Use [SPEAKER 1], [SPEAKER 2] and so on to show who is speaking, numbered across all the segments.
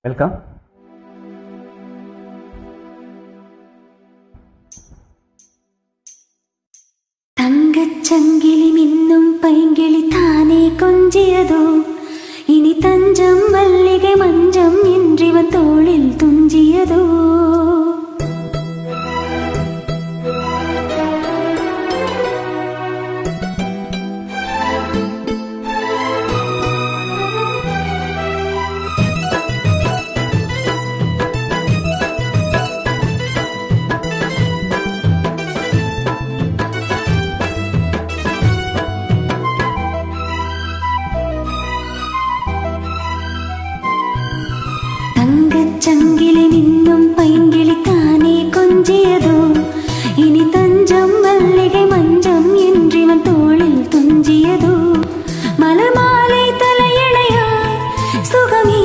[SPEAKER 1] Welcome.
[SPEAKER 2] தங்கச்சங்கிலி மின்னும் பைங்கிளி தானே கொஞ்சியதோ, இனி தஞ்சம் மல்லிகை மஞ்சம் என்றிவன் தோளில் துஞ்சியதோ. தங்கச்சங்கிலி மின்னும் பைங்கிளி தானே கொஞ்சியதோ, இனி தஞ்சம் மல்லிகை மஞ்சம் என்றிவன் தோளில் துஞ்சியதோ. மலர் மாலை தலையணையாய் சுகமே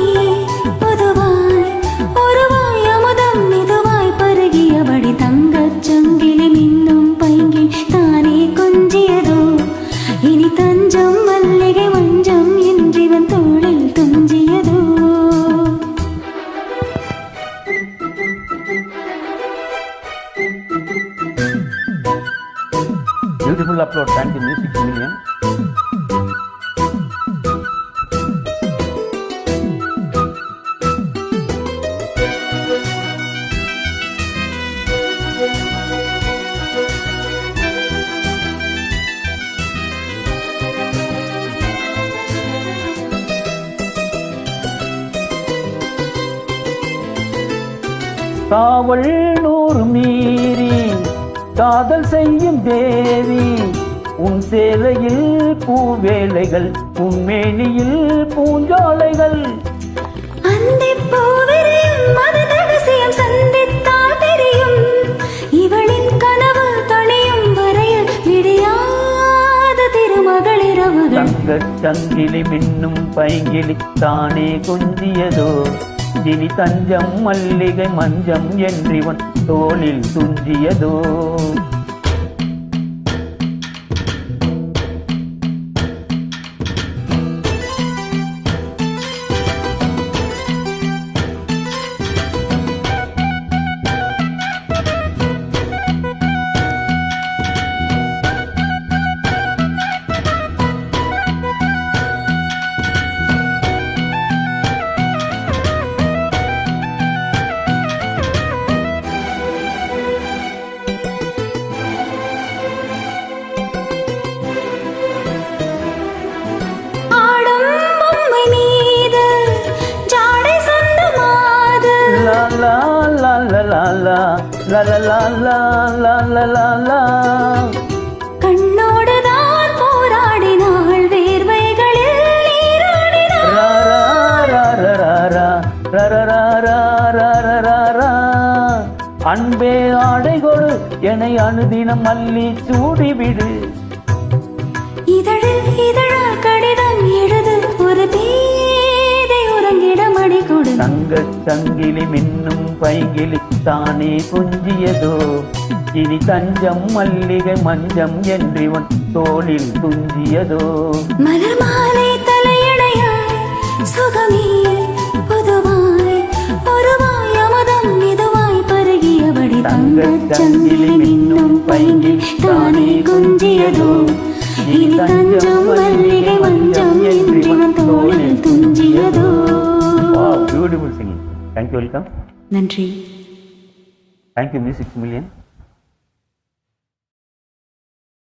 [SPEAKER 2] பொதுவாய் ஒருவாய் அமுதம் மெதுவாய் பருகியபடி தங்கச்சங்கிலி மின்னும் பைங்கிளி தானே கொஞ்சியதோ, இனி தஞ்சம் மல்லிகை மஞ்சம் என்றிவன் தோளில் துஞ்சியதோ.
[SPEAKER 1] Beautiful upload. Thank you, Music Million. காவல் 100 மீறி காதல் செய்யும் தேவி, உன் சேலையில் பூவேலைகள், உன் மேனியில் பூஞ்சோலைகள்.
[SPEAKER 2] அந்திப் பூவிரியும் மது ரகசியம் சந்தித்தால் தெரியும், இவளின் கனவு தணியும் வரையில் விடியாத திருமகளிரவுகள்.
[SPEAKER 1] தங்கச் சங்கிலி மின்னும் பைங்கிளி தானே கொஞ்சியதோ, இனி தஞ்சம் மல்லிகை மஞ்சம் என்றிவன் தோளில் துஞ்சியதோ.
[SPEAKER 2] கண்ணோடுதான் போராடினாள் வேர்வைகளில்
[SPEAKER 1] அன்பே ஆடை கொடு என்னை அனுதினம் மல்லி சூடிவிடு.
[SPEAKER 2] இதழில் இதழால் கடிதம் எழுது ஒரு பேதை உறங்கிடம் அடி கொடு.
[SPEAKER 1] தங்கச் சங்கிலி மின்னும் பைங்கிளி தானே கொஞ்சியதோ, இனி தஞ்சம் மல்லிகை மஞ்சம் என்றிவன் தோளில் துஞ்சியதோ.
[SPEAKER 2] மலர் மாலை தலையணையாய் சுகமே பொதுவாய் ஒருவாய் அமுதம் மெதுவாய் பருகியபடி தங்கச் சங்கிலி மின்னும் பைங்கிளி தானே கொஞ்சியதோ, இனி தஞ்சம் மல்லிகை மஞ்சம் என்றிவன் தோளில் துஞ்சியதோ.
[SPEAKER 1] Beautiful singing. Thank you, welcome.
[SPEAKER 2] நன்றி.
[SPEAKER 1] Thank you, Music Million.